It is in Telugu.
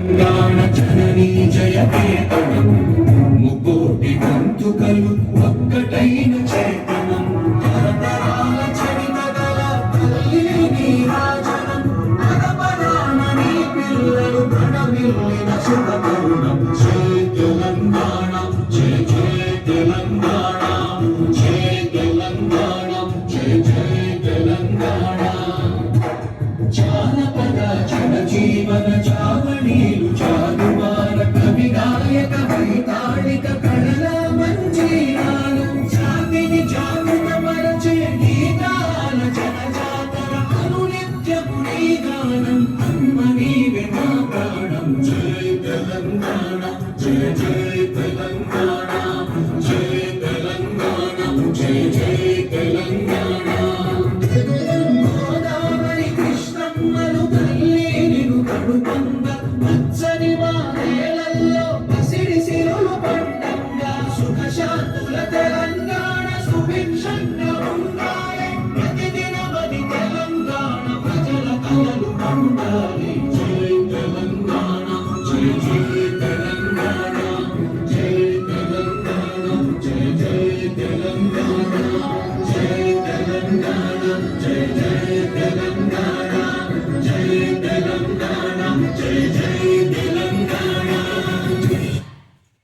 తెలంగాణ జననీ జయకేతనం ముకోటి గొంతుకలు ఒక్కటైన చేతనం తరతరాల చరిత గల తల్లి నీరాజనం పదపదాన నీ పిల్లలు ప్రణమిల్లిన శుభ తరుణం జై తెలంగాణ జయ జయ తెలంగాణ జయ తెలంగాణ జయ జయ తెలంగాణ జానపద జనజీవన చావణీలు చాలువార కవి గాయక వైతాళిక కళల మంజీరాలు జాతిని జాగృత మరచే గీతాల జనజాతర అనునిత్యము నీ గానం అమ్మ నీవే మా ప్రాణం జై తెలంగాణ జయ జయ తెలంగాణ జయ తెలంగాణ జయ జయ తెలంగాణ పచ్చని మానేలల్లో పసిడి సిరులు పండంగా సుఖశాంతుల తెలంగాణ సుభిక్షంగా ఉండాలి ప్రతిదినమది తెలంగాణ ప్రజల కలలు పండాలి